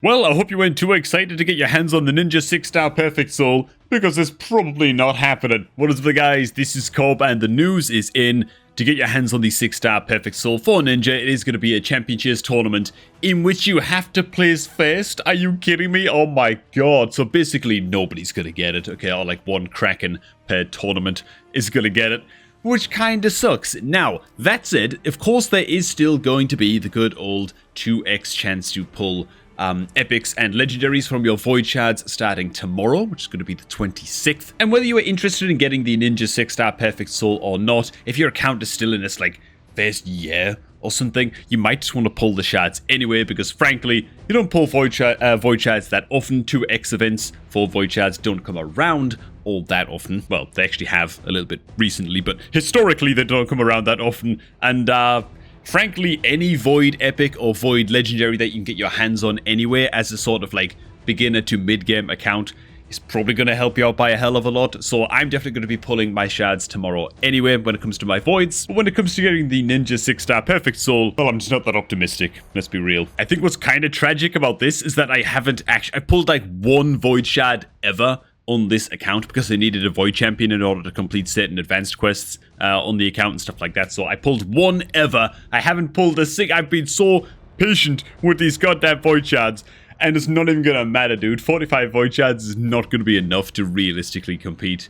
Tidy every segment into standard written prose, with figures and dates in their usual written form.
Well, I hope you weren't too excited to get your hands on the Ninja 6-star Perfect Soul, because it's probably not happening. What is up, guys? This is Cobb, and the news is in. To get your hands on the 6-star Perfect Soul for Ninja, it is going to be a championships tournament in which you have to place first. Are you kidding me? Oh my god. So basically, nobody's going to get it, okay? Or like one Kraken per tournament is going to get it, which kind of sucks. Now, that said, of course, there is still going to be the good old 2x chance to pull epics and legendaries from your void shards starting tomorrow, which is going to be the 26th. And whether you are interested in getting the Ninja 6-star Perfect Soul or not, if your account is still in its like first year or something, you might just want to pull the shards anyway, because frankly, you don't pull void shards that often. 2x events for void shards don't come around all that often. Well, they actually have a little bit recently, but historically they don't come around that often. And frankly, any void epic or void legendary that you can get your hands on anyway as a sort of like beginner to mid-game account is probably going to help you out by a hell of a lot. So I'm definitely going to be pulling my shards tomorrow anyway when it comes to my voids. But when it comes to getting the Ninja 6-star Perfect Soul, well, I'm just not that optimistic. Let's be real. I think what's kind of tragic about this is that I haven't actually... I pulled like one void shard ever on this account because I needed a void champion in order to complete certain advanced quests on the account and stuff like that. So I pulled one ever. I haven't pulled a single... I've been so patient with these goddamn void shards, and it's not even gonna matter, dude. 45 void shards is not gonna be enough to realistically compete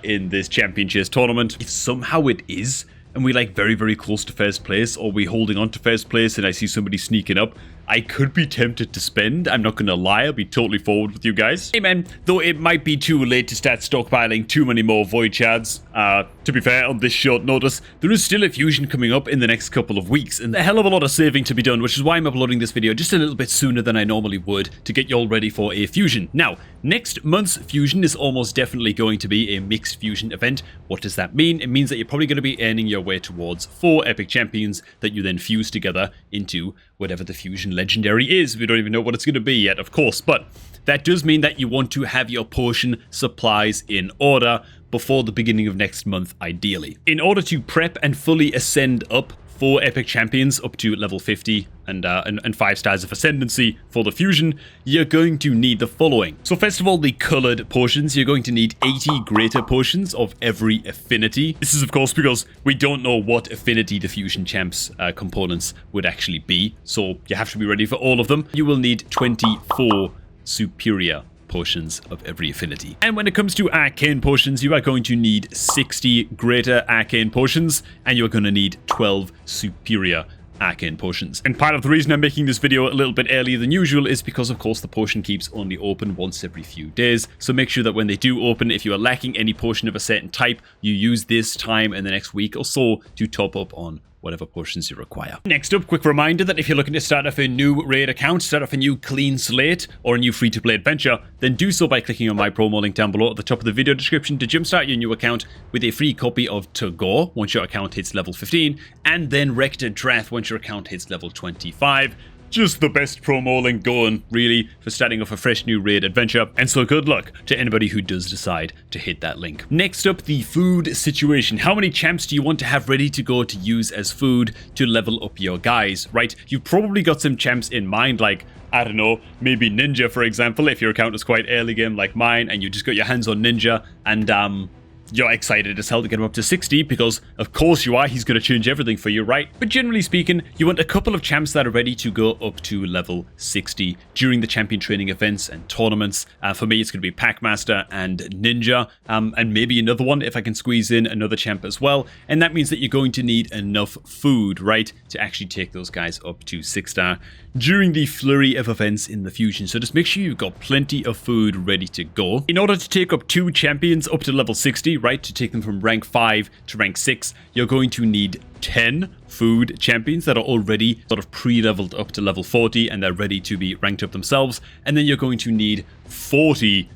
in this championships tournament. If somehow it is, and we're like very, very close to first place, or we're holding on to first place and I see somebody sneaking up, I could be tempted to spend. I'm not going to lie. I'll be totally forward with you guys. Hey, man, though it might be too late to start stockpiling too many more void shards. To be fair, on this short notice, there is still a fusion coming up in the next couple of weeks, and a hell of a lot of saving to be done, which is why I'm uploading this video just a little bit sooner than I normally would to get you all ready for a fusion. Now, next month's fusion is almost definitely going to be a mixed fusion event. What does that mean? It means that you're probably going to be earning your way towards 4 epic champions that you then fuse together into whatever the fusion legendary is. We don't even know what it's going to be yet, of course, but that does mean that you want to have your potion supplies in order before the beginning of next month, ideally. In order to prep and fully ascend up 4 epic champions up to level 50 and 5 stars of ascendancy for the fusion, you're going to need the following. So first of all, the colored potions. You're going to need 80 greater potions of every affinity. This is of course because we don't know what affinity the fusion champs components would actually be, so you have to be ready for all of them. You will need 24 superior potions of every affinity. And when it comes to arcane potions, you are going to need 60 greater arcane potions, and you're going to need 12 superior arcane potions. And part of the reason I'm making this video a little bit earlier than usual is because, of course, the potion keeps only open once every few days. So make sure that when they do open, if you are lacking any potion of a certain type, you use this time in the next week or so to top up on whatever potions you require. Next up, quick reminder that if you're looking to start off a new raid account, start off a new clean slate, or a new free-to-play adventure, then do so by clicking on my promo link down below at the top of the video description to jumpstart your new account with a free copy of Tagore once your account hits level 15, and then Rector Drath once your account hits level 25. Just the best promo link going, really, for starting off a fresh new raid adventure, and so good luck to anybody who does decide to hit that link. Next up, the food situation. How many champs do you want to have ready to go to use as food to level up your guys, right? You've probably got some champs in mind, like, I don't know, maybe Ninja, for example, if your account is quite early game like mine, and you just got your hands on Ninja, and you're excited as hell to get him up to 60 because, of course you are, he's going to change everything for you, right? But generally speaking, you want a couple of champs that are ready to go up to level 60 during the champion training events and tournaments. For me, it's going to be Packmaster and Ninja, and maybe another one if I can squeeze in another champ as well. And that means that you're going to need enough food, right, to actually take those guys up to 6-star during the flurry of events in the fusion. So just make sure you've got plenty of food ready to go. In order to take up 2 champions up to level 60, right, to take them from rank 5 to rank 6, you're going to need 10 food champions that are already sort of pre-leveled up to level 40 and they're ready to be ranked up themselves. And then you're going to need 40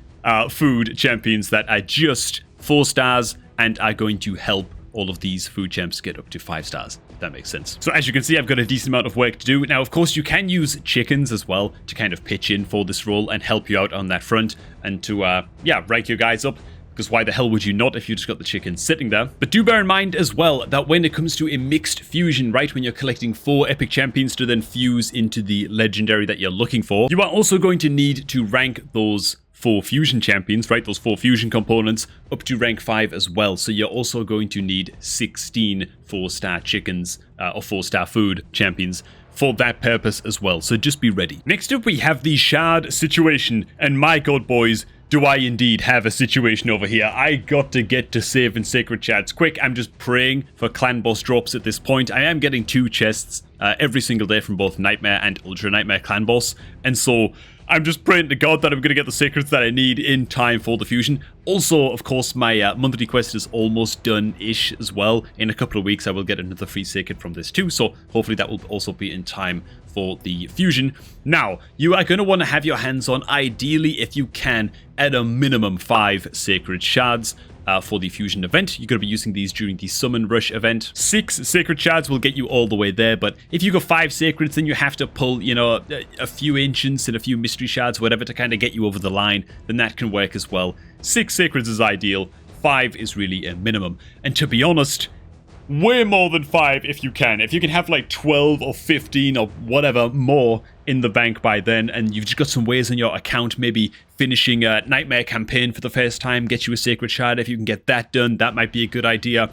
food champions that are just 4 stars and are going to help all of these food champs get up to 5 stars. That makes sense. So as you can see, I've got a decent amount of work to do. Now, of course, you can use chickens as well to kind of pitch in for this role and help you out on that front and to, rank your guys up. because why the hell would you not if you just got the chicken sitting there? But do bear in mind as well that when it comes to a mixed fusion, right, when you're collecting 4 epic champions to then fuse into the legendary that you're looking for, you are also going to need to rank those 4 fusion champions, right, those 4 fusion components up to rank 5 as well. So you're also going to need 16 4-star chickens or 4-star food champions for that purpose as well. So just be ready. Next up, we have the shard situation, and my god, boys, do I indeed have a situation over here. I got to get to saving sacred shards quick. I'm just praying for clan boss drops at this point. I am getting 2 chests every single day from both Nightmare and Ultra Nightmare clan boss, and so I'm just praying to God that I'm going to get the secrets that I need in time for the fusion. Also, of course, my monthly quest is almost done-ish as well. In a couple of weeks, I will get another free secret from this too, so hopefully that will also be in time for the fusion. Now, you are going to want to have your hands on, ideally, if you can, at a minimum 5 sacred shards. For the fusion event. You're going to be using these during the summon rush event. 6 sacred shards will get you all the way there, but if you go 5 sacreds, then you have to pull, you know, a few ancients and a few mystery shards, whatever, to kind of get you over the line. Then that can work as well. 6 sacreds is ideal. 5 is really a minimum. And to be honest, way more than 5 if you can. If you can have like 12 or 15 or whatever more in the bank by then, and you've just got some ways on your account, maybe finishing a Nightmare campaign for the first time, get you a sacred shard. If you can get that done, that might be a good idea.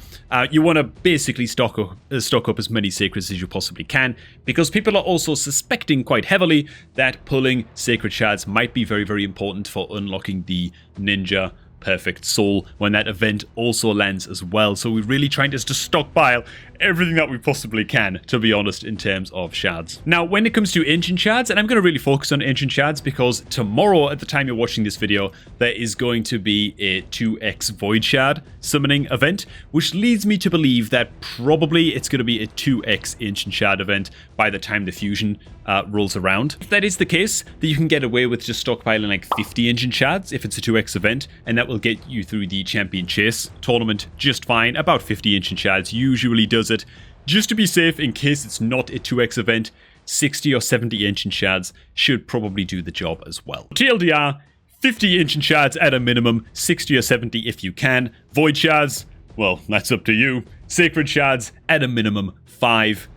You want to basically stock up as many sacreds as you possibly can, because people are also suspecting quite heavily that pulling sacred shards might be very, very important for unlocking the ninja perfect soul when that event also lands as well. So we're really trying to just stockpile everything that we possibly can, to be honest, in terms of shards. Now, when it comes to ancient shards, and I'm going to really focus on ancient shards because tomorrow, at the time you're watching this video, there is going to be a 2x void shard summoning event, which leads me to believe that probably it's going to be a 2x ancient shard event by the time the fusion rolls around. If that is the case, then you can get away with just stockpiling like 50 ancient shards if it's a 2x event, and that will get you through the champion chase tournament just fine. About 50 ancient shards usually does it. Just to be safe, in case it's not a 2x event, 60 or 70 ancient shards should probably do the job as well. TLDR, 50 ancient shards at a minimum, 60 or 70 if you can. Void shards, well, that's up to you. Sacred shards at a minimum, 5.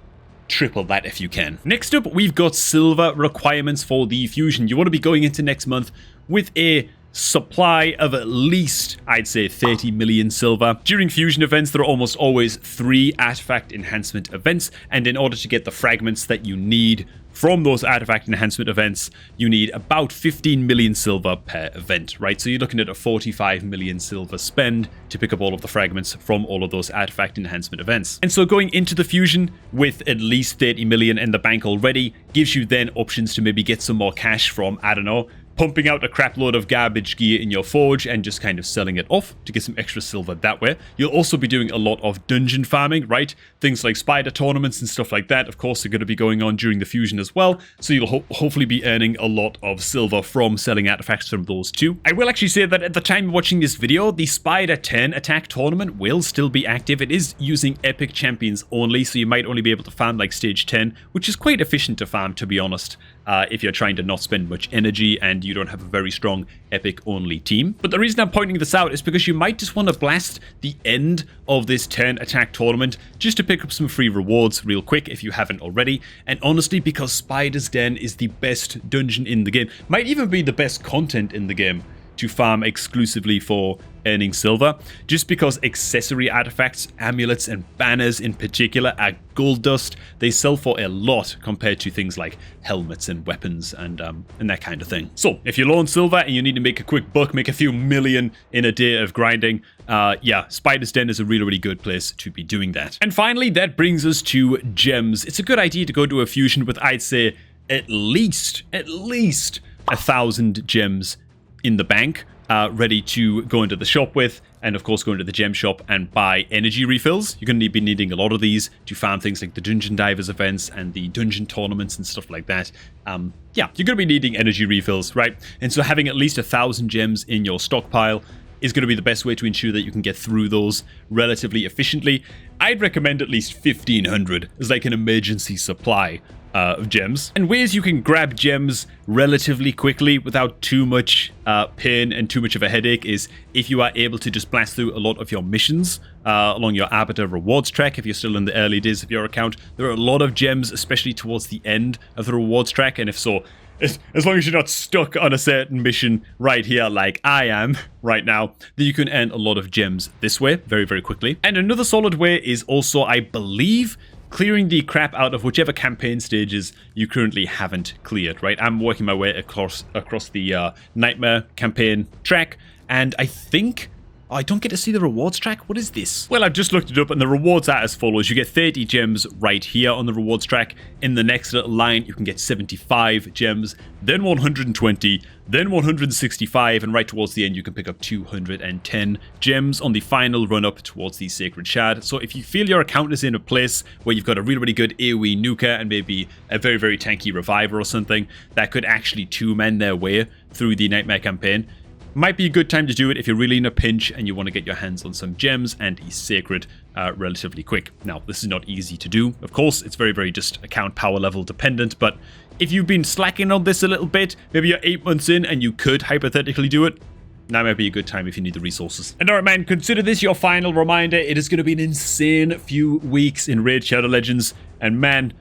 Triple that if you can. Next up, we've got silver requirements for the fusion. You want to be going into next month with a supply of at least, I'd say, 30 million silver. During fusion events, there are almost always 3 artifact enhancement events, and in order to get the fragments that you need from those artifact enhancement events, you need about 15 million silver per event, right? So you're looking at a 45 million silver spend to pick up all of the fragments from all of those artifact enhancement events. And so going into the fusion with at least 30 million in the bank already gives you then options to maybe get some more cash from, I don't know, pumping out a crap load of garbage gear in your forge and just kind of selling it off to get some extra silver that way. You'll also be doing a lot of dungeon farming, right? Things like spider tournaments and stuff like that, of course, are going to be going on during the fusion as well. So you'll hopefully be earning a lot of silver from selling artifacts from those too. I will actually say that at the time of watching this video, the Spider 10 attack tournament will still be active. It is using epic champions only, so you might only be able to farm like stage 10, which is quite efficient to farm, to be honest. If you're trying to not spend much energy and you don't have a very strong epic only team. But the reason I'm pointing this out is because you might just want to blast the end of this 10 attack tournament just to pick up some free rewards real quick if you haven't already. And honestly, because Spider's Den is the best dungeon in the game, might even be the best content in the game to farm exclusively for earning silver, just because accessory artifacts, amulets, and banners in particular are gold dust. They sell for a lot compared to things like helmets and weapons and that kind of thing. So if you're low on silver and you need to make a quick buck, make a few million in a day of grinding, yeah, Spider's Den is a really, really good place to be doing that. And finally, that brings us to gems. It's a good idea to go to a fusion with, I'd say, at least 1,000 gems in the bank, ready to go into the shop with, and of course go into the gem shop and buy energy refills. You're going to be needing a lot of these to farm things like the Dungeon Divers events and the dungeon tournaments and stuff like that. Yeah, you're going to be needing energy refills, right? And so having at least 1,000 gems in your stockpile is going to be the best way to ensure that you can get through those relatively efficiently. I'd recommend at least 1,500 as like an emergency supply of gems. And ways you can grab gems relatively quickly without too much pain and too much of a headache is if you are able to just blast through a lot of your missions along your Arbiter rewards track. If you're still in the early days of your account, there are a lot of gems, especially towards the end of the rewards track. And if so, as long as you're not stuck on a certain mission right here like I am right now, then you can earn a lot of gems this way very, very quickly. And another solid way is also, I believe, clearing the crap out of whichever campaign stages you currently haven't cleared, right? I'm working my way across the Nightmare campaign track, and I think... Oh, I don't get to see the rewards track? What is this? Well, I've just looked it up, and the rewards are as follows. You get 30 gems right here on the rewards track. In the next little line, you can get 75 gems, then 120, then 165, and right towards the end, you can pick up 210 gems on the final run-up towards the Sacred Shard. So if you feel your account is in a place where you've got a really, really good AoE nuker and maybe a very, very tanky reviver or something that could actually two-man their way through the Nightmare campaign, might be a good time to do it if you're really in a pinch and you want to get your hands on some gems and a Sacred relatively quick. Now, this is not easy to do. Of course, it's very, very just account power level dependent, but if you've been slacking on this a little bit, maybe you're 8 months in and you could hypothetically do it, now might be a good time if you need the resources. And alright, man, consider this your final reminder. It is going to be an insane few weeks in Raid Shadow Legends, and man,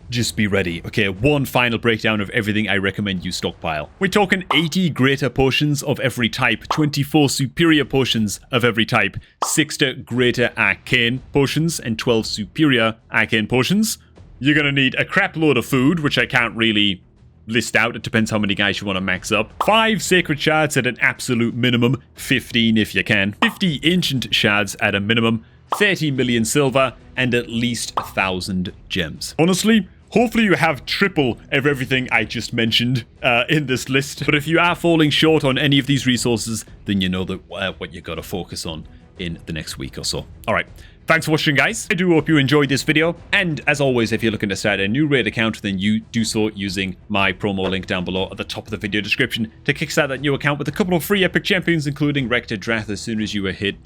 just be ready. Okay, one final breakdown of everything I recommend you stockpile. We're talking 80 greater potions of every type, 24 superior potions of every type, 60 greater arcane potions, and 12 superior arcane potions. You're gonna need a crap load of food, which I can't really list out. It depends how many guys you want to max up. 5 sacred shards at an absolute minimum, 15 if you can. 50 ancient shards at a minimum, 30 million silver, and at least 1,000 gems. Honestly, hopefully you have triple of everything I just mentioned in this list. But if you are falling short on any of these resources, then you know that what you gotta focus on in the next week or so. Alright, thanks for watching, guys. I do hope you enjoyed this video. And as always, if you're looking to start a new raid account, then you do so using my promo link down below at the top of the video description to kickstart that new account with a couple of free epic champions, including Rector Drath, as soon as you hit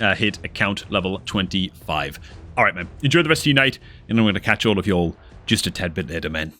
account level 25. Alright, man. Enjoy the rest of your night, and I'm going to catch all of y'all just a tad bit later, man.